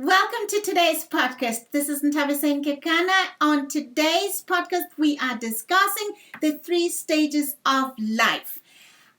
Welcome to today's podcast. This is Nthabiseng Kekana. On today's podcast, we are discussing the 3 stages of life.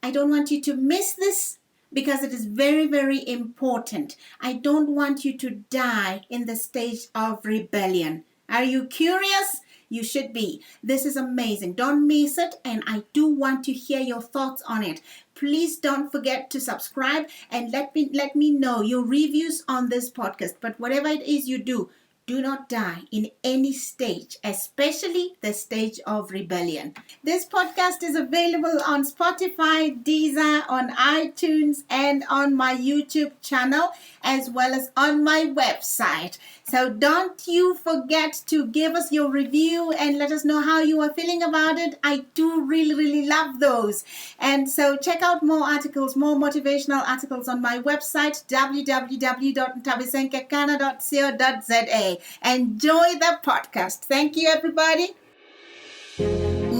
I don't want you to miss this because it is very, very important. I don't want you to die in the stage of rebellion. Are you curious? You should be. This is amazing. Don't miss it, and I do want to hear your thoughts on it. Please don't forget to subscribe and let me know your reviews on this podcast. But whatever it is you do not die in any stage, especially the stage of rebellion. This podcast is available on Spotify, Deezer, on iTunes, and on my YouTube channel, as well as on my website. So don't you forget to give us your review and let us know how you are feeling about it. I do really, really love those. And so check out more articles, more motivational articles on my website, www.nthabisengkekana.co.za. Enjoy the podcast. Thank you, everybody.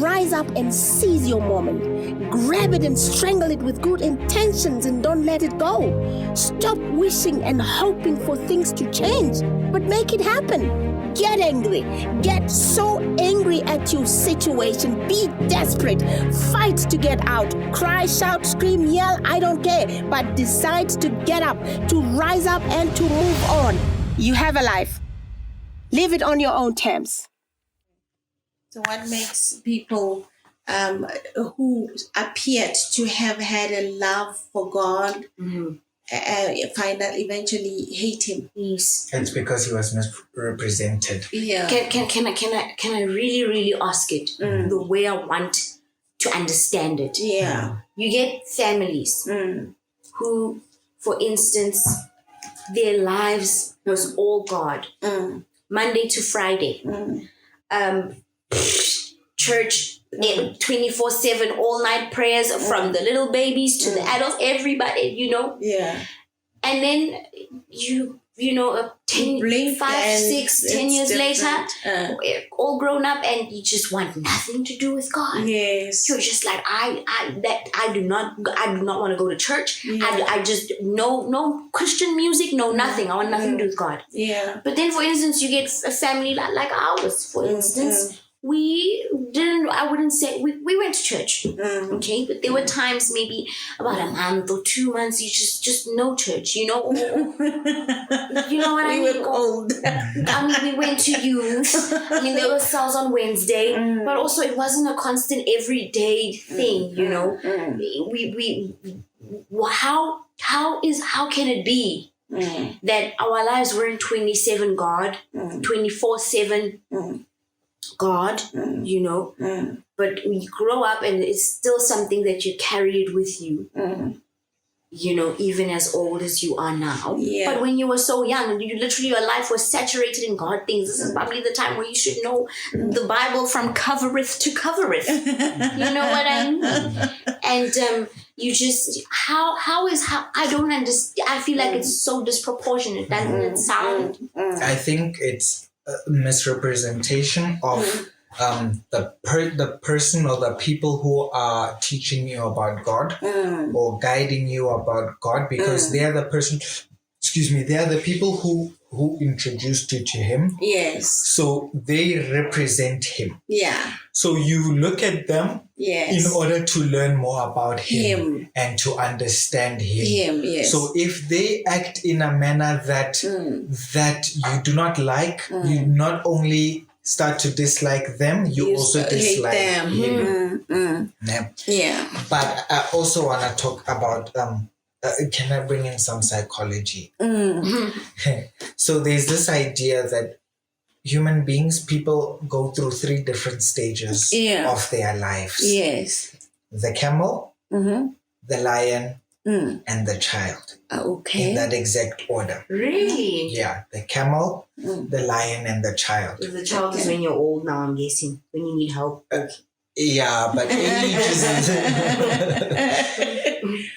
Rise up and seize your moment. Grab it and strangle it with good intentions and don't let it go. Stop wishing and hoping for things to change, but make it happen. Get angry. Get so angry at your situation. Be desperate. Fight to get out. Cry, shout, scream, yell, I don't care. But decide to get up, to rise up and to move on. You have a life. Live it on your own terms. So what makes people who appeared to have had a love for God find that eventually hate him? Yes. It's because he was misrepresented. Yeah. Can I really ask it the way I want to understand it? Yeah. You get families who, for instance, their lives was all God. Monday to Friday. Church 24/7, all night prayers from the little babies to the adults, everybody, Yeah. and then you know 10 Blink 5 and 6 10 years it's later different. all grown up, and you just want nothing to do with God. Yes. You're just like, I do not want to go to church. Yeah. I just no Christian music, no nothing. I want nothing to do with God. Yeah. But then, for instance, you get a family like ours, for instance. We went to church, okay? But there were times, maybe about a month or 2 months, you just no church, you know what I mean? We were old. We went to youth. There were cells on Wednesday, but also it wasn't a constant everyday thing, How can it be that our lives weren't 24/7 God, 24/7 God, but we grow up and it's still something that you carried with you, even as old as you are now. Yeah. But when you were so young, your life was saturated in God things. This is probably the time where you should know the Bible from covereth to covereth. You know what I mean? And you just, how I don't understand. I feel like it's so disproportionate, doesn't it sound? I think it's a misrepresentation of the person or the people who are teaching you about God or guiding you about God, because they are the people who introduced you to him. Yes. So they represent him. Yeah. So you look at them in order to learn more about him and to understand him. Yes. So if they act in a manner that you do not like, you not only start to dislike them, you also dislike them. him. Yeah. But I also want to talk about can I bring in some psychology? So there's this idea that human beings, people go through 3 different stages of their lives. Yes. The camel, the lion, and the child. Okay. In that exact order. Really? Yeah. The camel, the lion, and the child. The child is when you're old now, I'm guessing, when you need help. Yeah, but age is...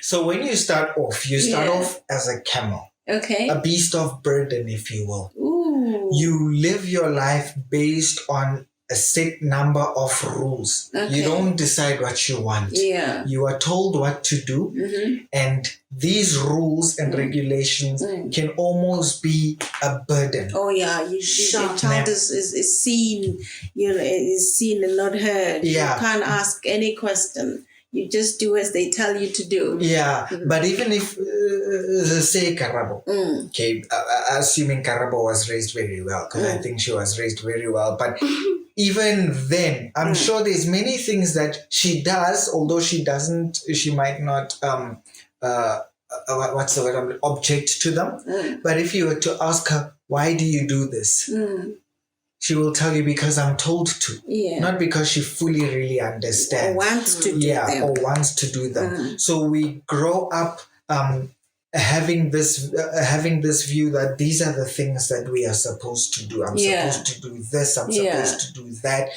So when you start off, off as a camel. Okay. A beast of burden, if you will. Ooh. You live your life based on a set number of rules. Okay. You don't decide what you want. Yeah. You are told what to do, and these rules and regulations can almost be a burden. Oh yeah, your child is seen, is seen and not heard. Yeah. You can't ask any question. You just do as they tell you to do. Yeah, but even if, say, Karabo, okay, assuming Karabo was raised very well, because I think she was raised very well, but even then, I'm sure there's many things that she does, although she might not, what's the word, object to them. But if you were to ask her, why do you do this? She will tell you, because I'm told to. Yeah. Not because she fully really understands. Or wants to do them. Or wants to do them. So we grow up having this view that these are the things that we are supposed to do. I'm supposed to do this. I'm supposed to do that.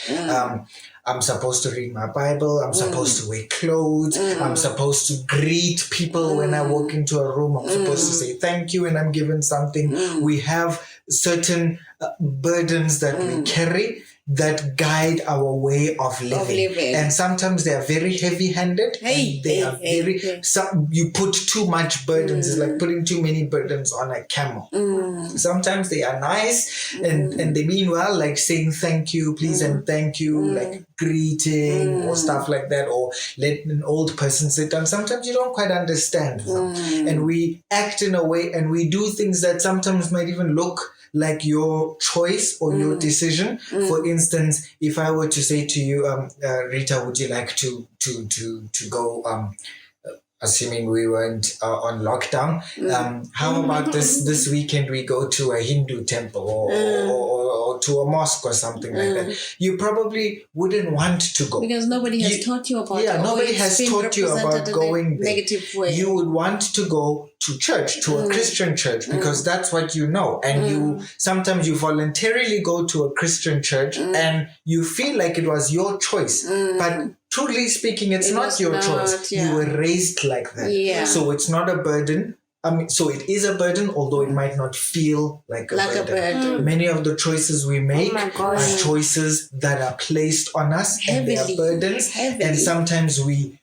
I'm supposed to read my Bible. I'm supposed to wear clothes. I'm supposed to greet people when I walk into a room. I'm supposed to say thank you when I'm given something. We have certain burdens that we carry that guide our way of living. And sometimes they are very heavy-handed. You put too much burdens. It's like putting too many burdens on a camel. Sometimes they are nice and they mean well, like saying thank you, please, and thank you, like greeting or stuff like that, or let an old person sit down. Sometimes you don't quite understand them. And we act in a way and we do things that sometimes might even look like your choice or your decision. For instance, if I were to say to you, Rita, would you like to go, assuming we weren't on lockdown, how about this weekend we go to a Hindu temple or to a mosque or something like that? You probably wouldn't want to go. Because nobody has taught you about it. Yeah, nobody has taught you about going there. Negative way. You would want to go to church, to a Christian church, because that's what you know. And sometimes you voluntarily go to a Christian church and you feel like it was your choice. But truly speaking, it's not your choice. You were raised like that. Yeah. So it's not a burden. So it is a burden, although it might not feel like a burden. Many of the choices we make are choices that are placed on us, and they are burdens. And sometimes we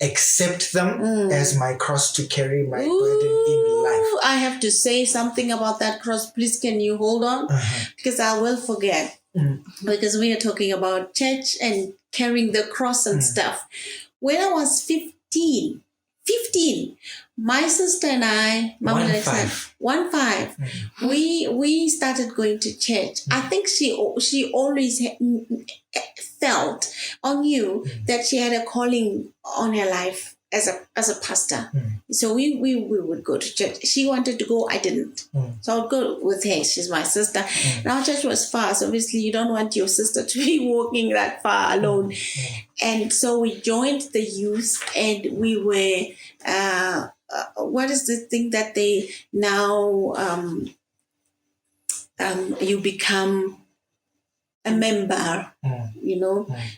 accept them as my cross to carry, my burden in life. I have to say something about that cross. Please, can you hold on? Because I will forget. Because we are talking about church and carrying the cross and stuff. When I was 15, my sister and I, Mama and I, we started going to church. I think she always felt or knew that she had a calling on her life as a pastor. So we would go to church. She wanted to go, I didn't. So I would go with her. She's my sister. And our church was far, so obviously you don't want your sister to be walking that far alone. And so we joined the youth, and we were what is the thing that they now you become a member,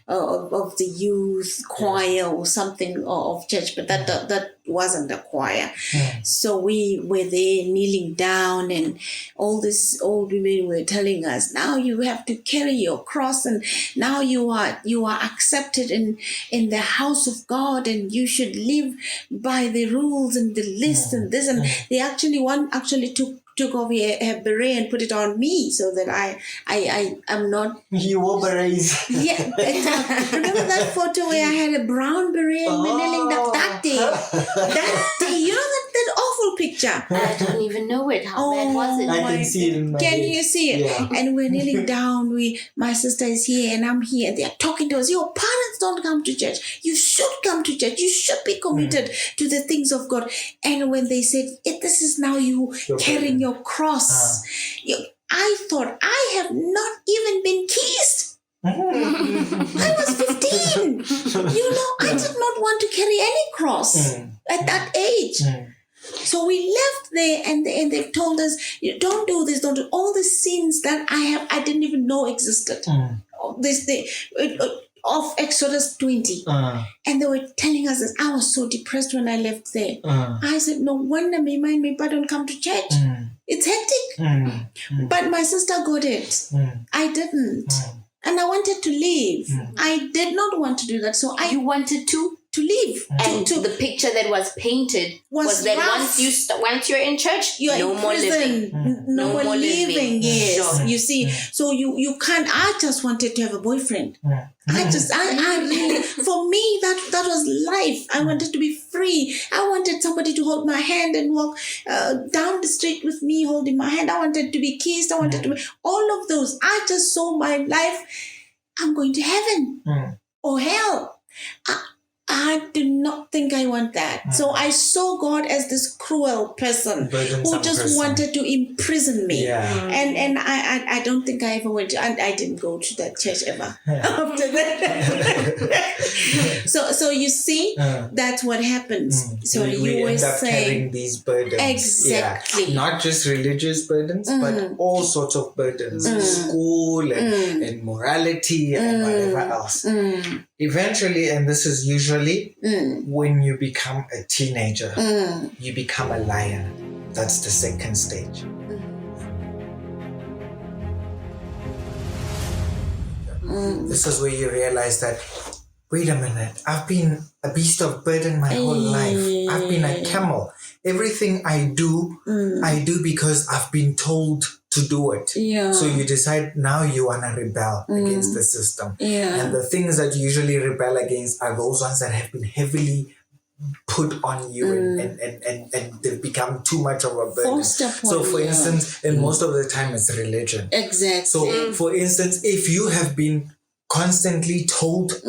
of the youth choir or something of church, but that wasn't a choir. So we were there kneeling down, and all these old women were telling us, now you have to carry your cross, and now you are accepted in the house of God, and you should live by the rules and the list and this, and they actually took off her beret and put it on me so that I am not. You wore berets. Yeah, remember that photo where I had a brown beret and we're kneeling down that day? That day, you know that awful picture. I don't even know it. How bad was it? I can see it in my Can head. you see it? Yeah. And we're kneeling down. My sister is here and I'm here, and they're talking to us. Your parents don't come to church. You should come to church. You should be committed to the things of God. And when they said, this is now you carrying your cross, I thought, I have not even been kissed. I was 15. I did not want to carry any cross at that age. So we left there, and they told us, don't do this, don't do all the sins that I didn't even know existed. Of Exodus 20. And they were telling us this. I was so depressed when I left there. I said, no wonder my papa don't come to church. It's hectic. But my sister got it. I didn't. And I wanted to leave. I did not want to do that. So You wanted to leave. And the picture that was painted was that rough. once you're in church, You're no in more prison. living. No more living. Yes. Sure. You see. So you can't. I just wanted to have a boyfriend. I really, for me, that was life. I wanted to be free. I wanted somebody to hold my hand and walk down the street with me holding my hand. I wanted to be kissed. I wanted to be all of those. I just saw my life. I'm going to heaven or hell. I do not think I want that. So I saw God as this cruel person who just wanted to imprison me. And I don't think I ever went to, I didn't go to that church ever after that. So you see, that's what happens. So we you were end up saying carrying these burdens. Exactly. Yeah. Not just religious burdens, but all sorts of burdens. School and morality and whatever else. Eventually, and this is usually when you become a teenager, you become a lion. That's the second stage. This is where you realize that, wait a minute, I've been a beast of burden my whole life. I've been a camel. Everything I do because I've been told to do it. So you decide now you want to rebel against the system. And the things that you usually rebel against are those ones that have been heavily put on you and they've become too much of a burden. So for instance, and most of the time it's religion. Exactly. So for instance, if you have been constantly told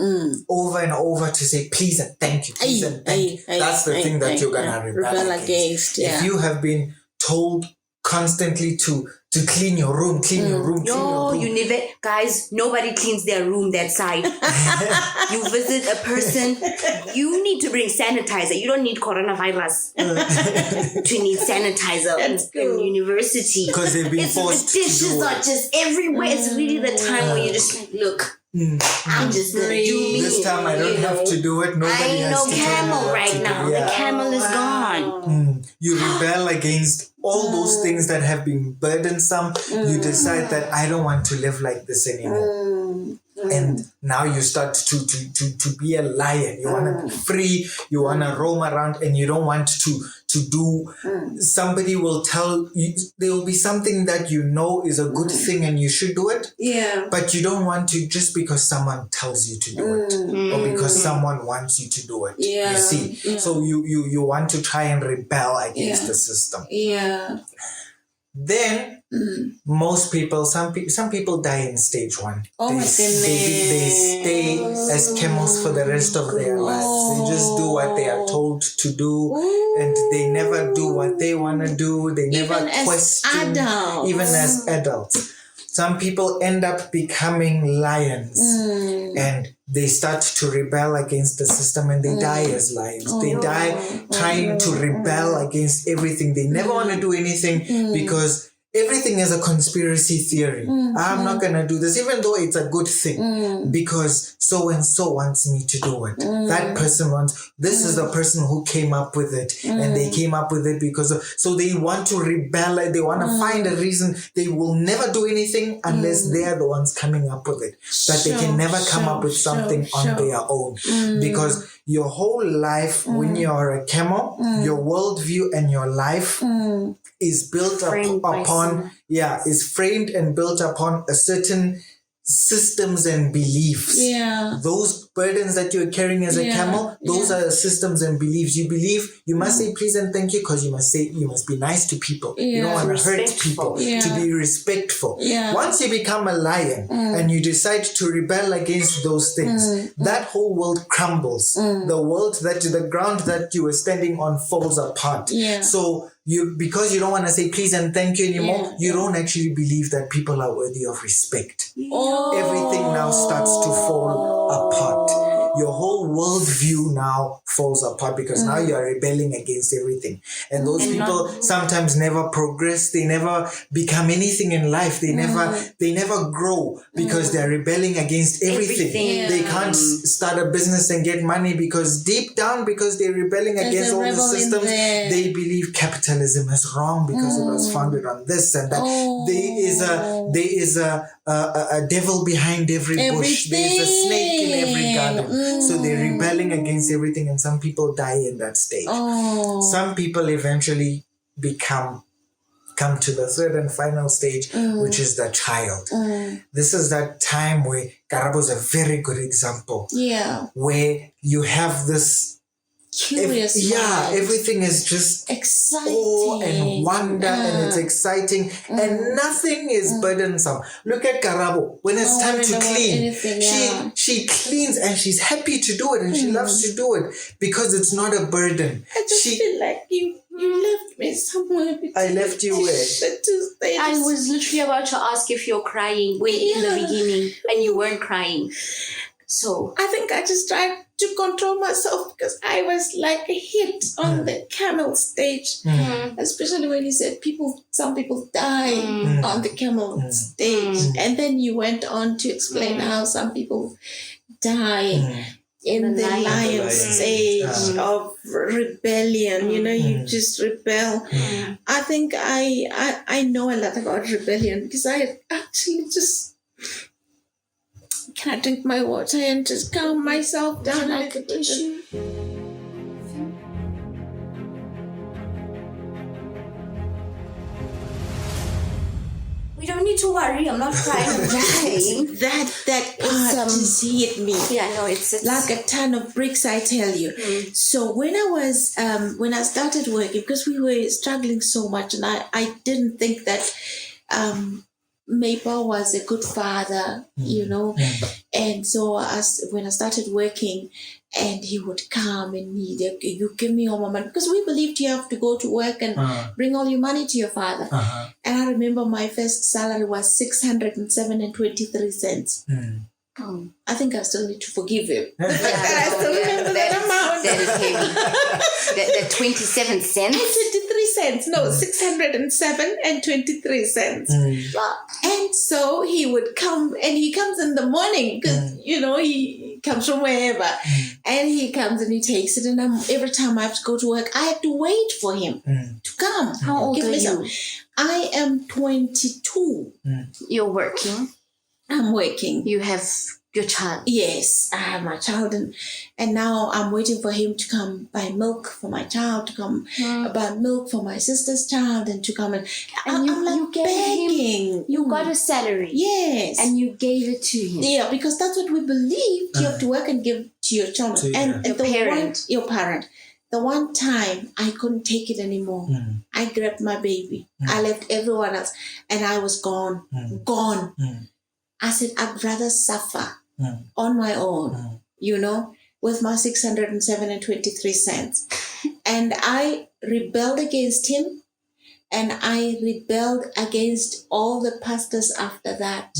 over and over to say please and thank you, please and thank you, that's the thing that you're gonna rebel against. If you have been told constantly to clean your room, clean your room. You never, guys, nobody cleans their room that side. You visit a person, you need to bring sanitizer. You don't need coronavirus to need sanitizer in university. Because they've been forced the dishes to do are it. just everywhere. It's really the time where you just like, look, I'm just gonna do me. This time I don't have to do it. Nobody I has know to tell me camel what right to now. do. The camel is gone. You rebel against all those things that have been burdensome. You decide that I don't want to live like this anymore. And now you start to be a lion. You want to be free. You want to roam around, and you don't want to do. Somebody will tell you, there will be something that you know is a good thing and you should do it. But you don't want to just because someone tells you to do it or because someone wants you to do it. You see, so you want to try and rebel against the system. Then most people, some people die in stage one. They stay as camels for the rest of their lives. They just do what they are told to do, and they never do what they want to do. They never question, even as adults. Some people end up becoming lions and they start to rebel against the system and they die as lions. They die trying to rebel against everything. They never want to do anything because everything is a conspiracy theory. I'm not going to do this, even though it's a good thing, because so-and-so wants me to do it. That person wants, this is the person who came up with it, and they came up with it because of, so they want to rebel, they want to find a reason. They will never do anything unless they're the ones coming up with it. That they can never come up with something on their own. Because your whole life, when you're a camel, your worldview and your life is built is framed and built upon a certain systems and beliefs. Those burdens that you're carrying as a camel, those are the systems and beliefs. You believe you must say please and thank you because you must be nice to people. You don't want to hurt people. To be respectful. Once you become a lion and you decide to rebel against those things, that whole world crumbles. The ground that you were standing on falls apart. So because you don't want to say please and thank you anymore, you don't actually believe that people are worthy of respect. Everything now starts to fall apart. your whole worldview now falls apart because now you are rebelling against everything. And those people sometimes never progress. They never become anything in life. They never grow because they're rebelling against everything. Yeah. They can't start a business and get money because deep down, because they're rebelling against all the systems, they believe capitalism is wrong because it was founded on this and that. There is a devil behind every bush. There's a snake in every garden. So they're rebelling against everything, and some people die in that stage. Some people eventually come to the third and final stage, which is the child. This is that time where Karabo is a very good example. Yeah. Where you have this Curious. Everything is just exciting. awe and wonder, and it's exciting, and nothing is burdensome. Look at Karabo. When it's time to clean, she cleans and she's happy to do it, and she loves to do it because it's not a burden. I just feel like you left me somewhere. I left you where? I was literally about to ask if you're crying way in the beginning, and you weren't crying. So I think I just tried to control myself because I was like hit on the camel stage, especially when you said some people die on the camel stage, and then you went on to explain how some people die in the lion stage of rebellion. You just rebel. I think I know a lot about rebellion because I actually just. Can I drink my water and just calm myself down like a tissue? we don't need to worry. I'm not crying. I'm just saying. That part just hit me. Yeah, no, it's like a ton of bricks, I tell you. So when I started working, because we were struggling so much, and I didn't think that Maple was a good father, and so when I started working, and he would come and you give me all my money, because we believed you have to go to work and bring all your money to your father. And I remember my first salary was 607.23. I think I still need to forgive him. I still remember that amount. That is heavy. the 27 cents? 23 cents. No, 607.23 cents. And so he would come, and he comes in the morning because, he comes from wherever. And he comes and he takes it. And every time I have to go to work, I have to wait for him to come. How old are you? I am 22. You're working? I'm working. You have your child? Yes, I have my child, and now I'm waiting for him to come buy milk for my child, to come buy milk for my sister's child, and to come and I'm like you gave begging. Him, you got a salary. Yes. And you gave it to him. Yeah, because that's what we believed. You have to work and give to your children. And your parent. Your parent. The one time I couldn't take it anymore, I grabbed my baby. I left everyone else, and I was gone. Gone. I said, I'd rather suffer on my own, with my 607.23 cents. And I rebelled against him, and I rebelled against all the pastors after that.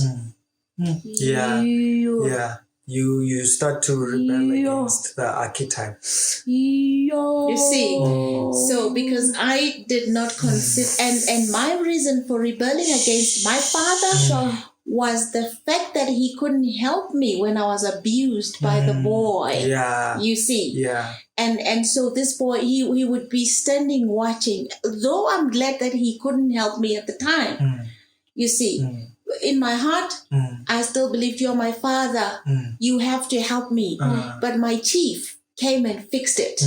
You start to rebel against the archetype. You see, so because I did not consider, and my reason for rebelling against my father was the fact that he couldn't help me when I was abused by the boy. Yeah. You see. Yeah. And so this boy, he would be standing watching. Though I'm glad that he couldn't help me at the time. You see. In my heart, I still believed you're my father. You have to help me. But my chief came and fixed it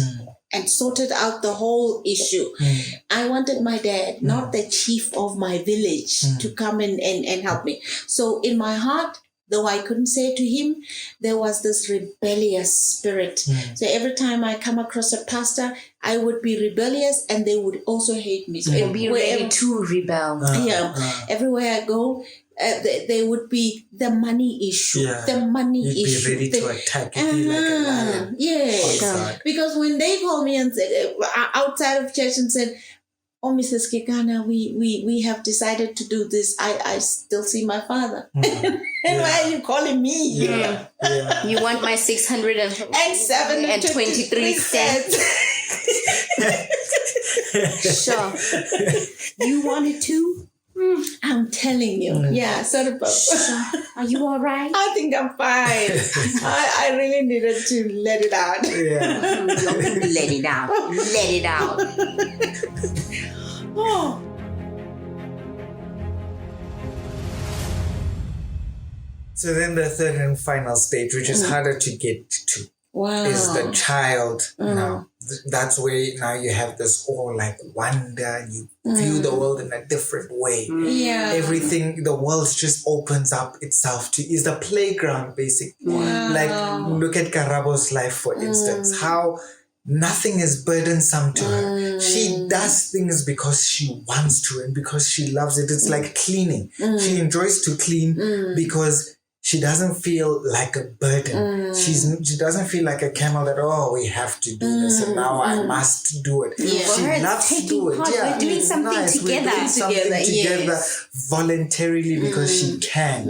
and sorted out the whole issue. I wanted my dad, not the chief of my village, to come and help me. So in my heart, though I couldn't say it to him, there was this rebellious spirit. So every time I come across a pastor, I would be rebellious, and they would also hate me. So you'll be ready to rebel. Everywhere I go, there would be the money issue. The money issue. You'd be ready to attack. You'd be like a lion. Yes. Because when they called me and said outside of church and said, oh, Mrs. Kekana, we have decided to do this. I still see my father. And why are you calling me? Yeah. Yeah. You want my 623 cents? Sure. You want it too? I'm telling you. Yeah, sorry, Papa. Are you all right? I think I'm fine. I really needed to let it out. Yeah. Let it out. Let it out. Oh. So then the third and final stage, which is harder to get to, Wow. is the child. Now, that's where now you have this all like wonder. You view the world in a different way. Yeah. Everything, the world just opens up itself to, is the playground basically. Wow. Like look at Karabo's life, for instance, how nothing is burdensome to her. She does things because she wants to and because she loves it. It's like cleaning. She enjoys to clean because she doesn't feel like a burden. She doesn't feel like a camel that, oh, we have to do this and now I must do it. Yeah. For her, She it's loves to taking do it. part. Yeah, We're doing it's something nice. together. We're doing something Together, together yes. voluntarily because she can.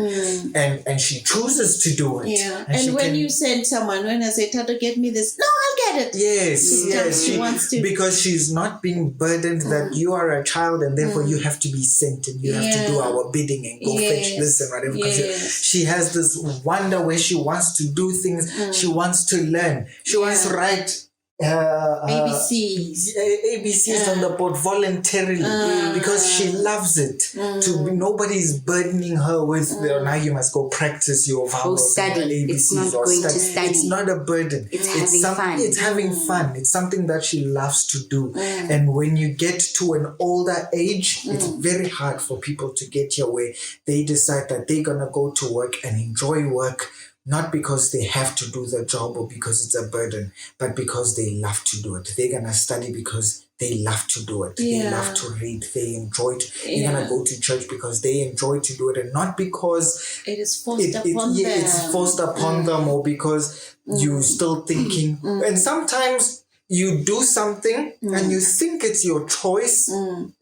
And she chooses to do it. Yeah. And she And when can- you send someone, when I say, Tato, get me this. No, I'll get it. Yes, yes. She wants to. Because she's not being burdened that you are a child and therefore you have to be sent and you have to do Yeah. our bidding and go fetch this and whatever. Because Yes. she has this wonder where she wants to do things. She wants to learn. She wants to write ABCs. ABCs on the board voluntarily because she loves it. Nobody's burdening her with now you must go practice your vowels, study. or ABCs, It's not or going to study. It's not a burden. It's having fun. It's having fun. It's something that she loves to do. And when you get to an older age, it's very hard for people to get here where they decide that they're gonna go to work and enjoy work. Not because they have to do the job or because it's a burden, but because they love to do it. They're going to study because they love to do it. They love to read. They enjoy it. They're going to go to church because they enjoy to do it and not because It is forced upon them. it's forced upon them or because you're still thinking. And sometimes you do something and you think it's your choice,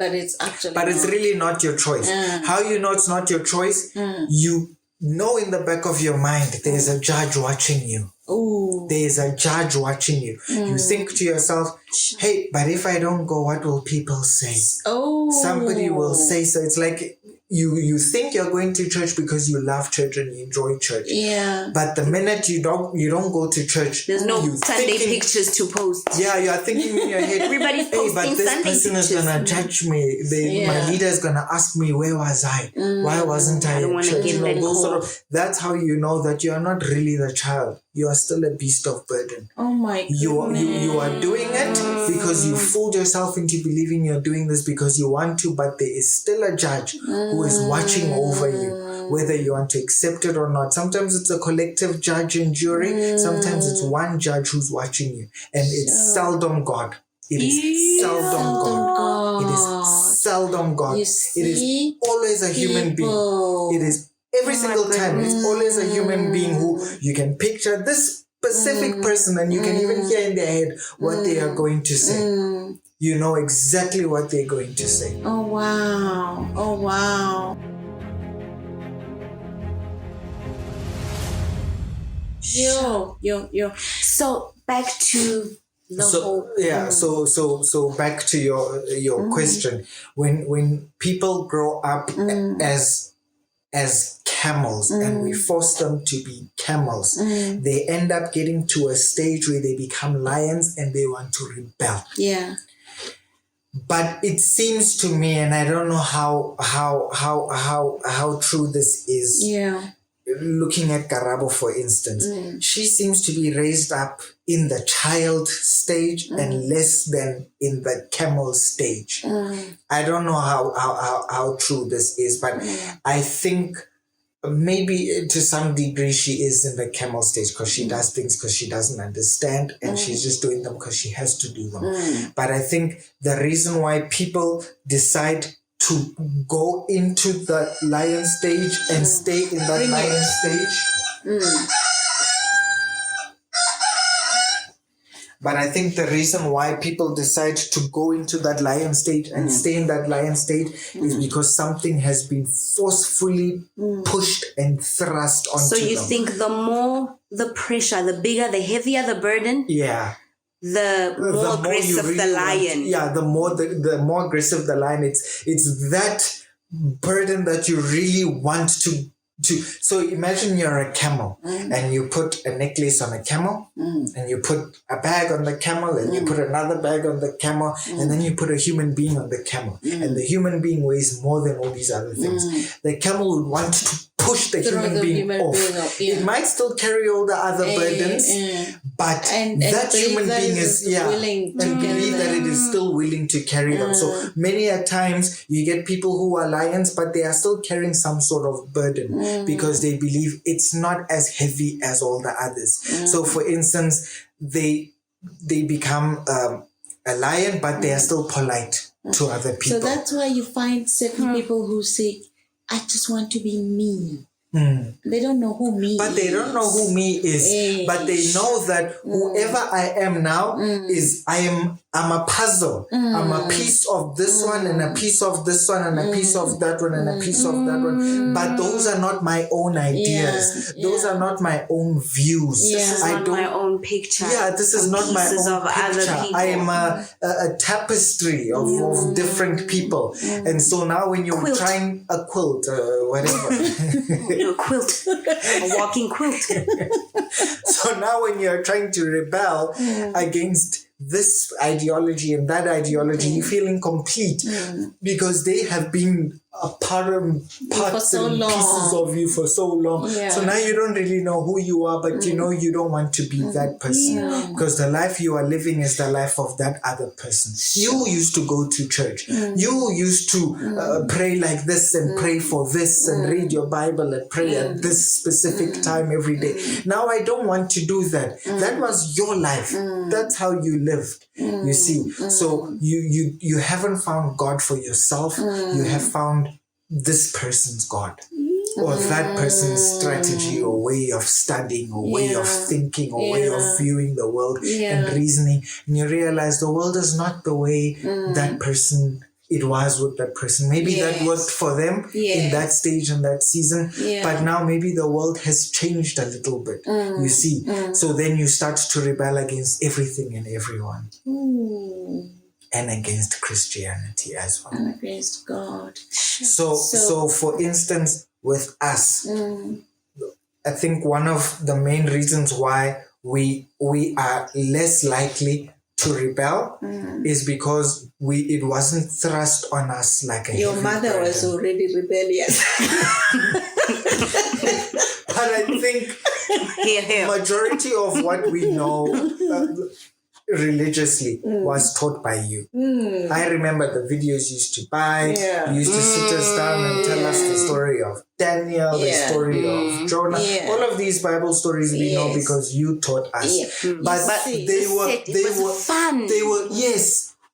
But it's actually but it's not. really not your choice. How you know it's not your choice? You know in the back of your mind there's a judge watching you. Ooh. There's a judge watching you. You think to yourself, hey, but if I don't go, what will people say? Oh. Somebody will say so. It's like you think you're going to church because you love church and you enjoy church. Yeah. But the minute you don't go to church, There's no you Sunday thinking- pictures to post. Yeah, you are thinking in your head, Everybody's hey, but posting this Sunday person is pictures. gonna judge me. My Yeah. leader is gonna ask me, where was I? Why wasn't I I don't in wanna church? get that those call. that's how you know that you are not really the child. You are still a beast of burden. Oh my goodness. You are doing it because you fooled yourself into believing you're doing this because you want to, but there is still a judge who is watching over you, whether you want to accept it or not. Sometimes it's a collective judge and jury. Sometimes it's one judge who's watching you, and it's seldom God. It is seldom God. It is seldom God. You It see, is always a human being. people. It is every single time. It's always a human being who you can picture this specific person and you can even hear in their head what they are going to say. You know exactly what they're going to say. Oh wow. Oh wow. Yo. So back to the whole. So back to your question. When people grow up as camels and we force them to be camels, they end up getting to a stage where they become lions and they want to rebel. Yeah. But it seems to me, and I don't know how true this is. Yeah. Looking at Karabo, for instance, she seems to be raised up in the child stage and less than in the camel stage. I don't know how true this is, but I think maybe to some degree she is in the camel stage because she does things because she doesn't understand and she's just doing them because she has to do them. But I think the reason why people decide to go into the lion stage and stay in that lion stage. But I think the reason why people decide to go into that lion state and stay in that lion state is because something has been forcefully pushed and thrust onto them. So you think the more the pressure, the bigger, the heavier the burden, the more aggressive the lion. The more aggressive the lion. It's that burden that you really want to. So imagine you're a camel and you put a necklace on a camel and you put a bag on the camel and you put another bag on the camel and then you put a human being on the camel and the human being weighs more than all these other things. The camel would want to push the human being off. It might still carry all the other burdens, but that human being is willing to believe that it is still willing to carry them. So many a times you get people who are lions, but they are still carrying some sort of burden because they believe it's not as heavy as all the others. So for instance, they become a lion, but they are still polite to other people. So that's why you find certain people who say, I just want to be me. They don't know who me is. But they don't know who me is. But they know that whoever I am now is I'm a puzzle. I'm a piece of this one and a piece of this one and a piece of that one and a piece of that one. But those are not my own ideas. Those are not my own views. This is not my own picture. This is not my own picture. Other people. I am a tapestry of different people. And so now when you're trying a quilt, whatever. A quilt, a walking quilt. So now when you're trying to rebel against this ideology and that ideology, you feel incomplete because they have been a parts and pieces of you for so long. So now you don't really know who you are, but you know you don't want to be that person because the life you are living is the life of that other person. You used to go to church. You used to pray like this and pray for this and read your Bible and pray at this specific time every day. Now I don't want to do that. That was your life. That's how you lived. You see, so you haven't found God for yourself. You have found this person's God or that person's strategy or way of studying or way of thinking or way of viewing the world and reasoning. And you realize the world is not the way that person it was with that person. Maybe that worked for them in that stage and that season. But now maybe the world has changed a little bit. You see. So then you start to rebel against everything and everyone. And against Christianity as well. And against God. So for instance, with us, I think one of the main reasons why we are less likely to rebel is because it wasn't thrust on us like a Your mother burden. was already rebellious. But I think majority of what we know religiously was taught by you. I remember the videos you used to buy. You used to sit us down and tell us the story of Daniel, the story of Jonah. All of these Bible stories we know because you taught us. But they were fun. They were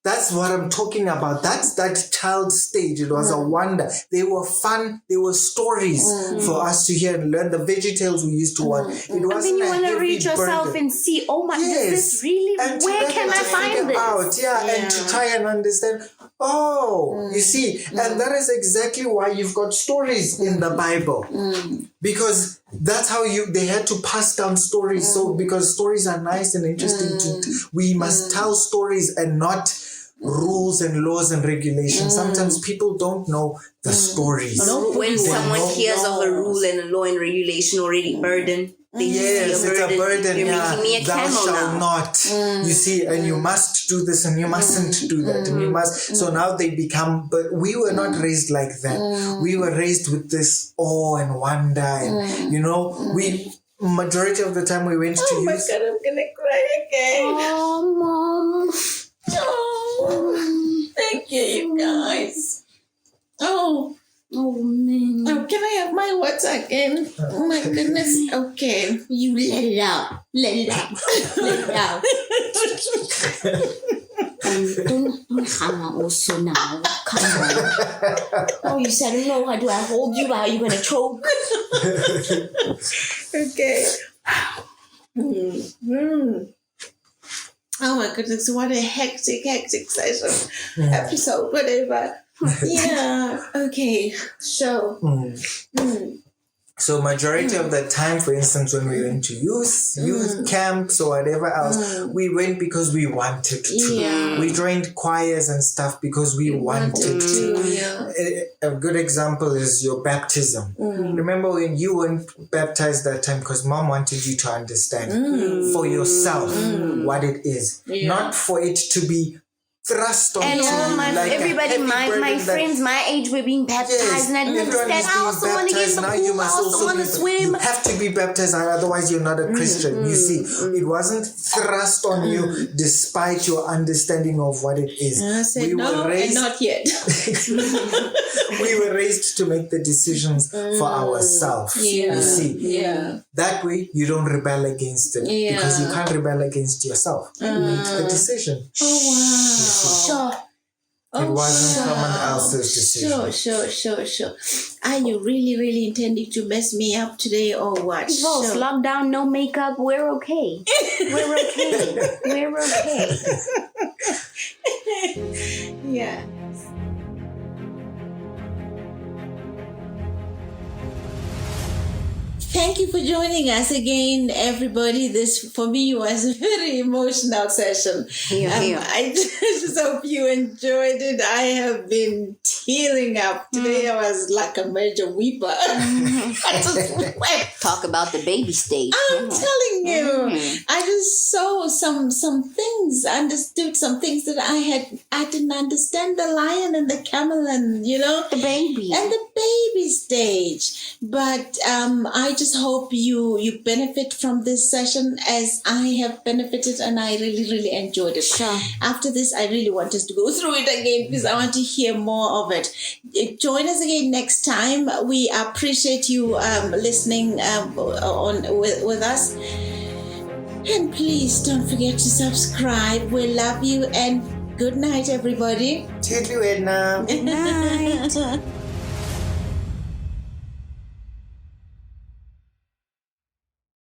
that's what I'm talking about. That's that child stage. It was a wonder. They were fun. They were stories for us to hear and learn. The VeggieTales we used to watch. It wasn't and then you want to read yourself burden. and see, oh my, is this really, and where can I find this? And to try and understand. You see, and that is exactly why you've got stories in the Bible. Because that's how they had to pass down stories. So because stories are nice and interesting we must tell stories and not rules and laws and regulations. Sometimes people don't know the stories. When someone hears of a rule and a law and regulation already burden, they it's a burden. You're making me a Thou camel shalt now. not. You see, and you must do this and you mustn't do that. And you must. So now they become, but we were not raised like that. We were raised with this awe and wonder. And, we, majority of the time we went to use. Oh my God, I'm going to cry again. Oh, Mom. Oh, thank you guys. Oh, man. Oh, can I have my water again? Oh my goodness. Okay. You let it out. Let it out. Let it out. Don't hang also now. Come on. Oh, you said no. How do I hold you? Are you gonna choke? Okay. Oh my goodness, what a hectic session. Episode, whatever. Yeah. Okay. So. So majority of the time, for instance, when we went to youth camps or whatever else, we went because we wanted to. Yeah. We joined choirs and stuff because we wanted to. Yeah. A good example is your baptism. Remember when you weren't baptized that time because mom wanted you to understand for yourself what it is, not for it to be thrust on And you. all my like everybody, my friends my age were being baptized, and I didn't everyone understand. is I being also want to get in the baptized. Now you pool. I must also want to swim. You have to be baptized, otherwise you're not a Christian. You see, it wasn't thrust on you despite your understanding of what it is. And I said, we no, were raised, and not yet. we were raised to make the decisions for ourselves. You see, that way you don't rebel against it because you can't rebel against yourself. You make the decision. Oh, wow. Sure. It wasn't someone else's decision. Sure. Are you really intending to mess me up today or what? Both lockdown, no makeup. We're okay. We're okay. We're okay. Yeah. Thank you for joining us again, everybody. This, for me, was a very emotional session. I just hope you enjoyed it. I have been tearing up. Today I was like a major weeper. I just wept. Talk about the baby stage. I'm telling you, I just saw some things, understood some things that I didn't understand. The lion and the camel, and the baby and the baby stage. But I just hope you benefit from this session as I have benefited, and I really enjoyed it. Sure. After this, I really want us to go through it again because I want to hear more of it. Join us again next time. We appreciate you listening with us. And please don't forget to subscribe. We love you, and good night, everybody. Toodaloo, Edna. Good night.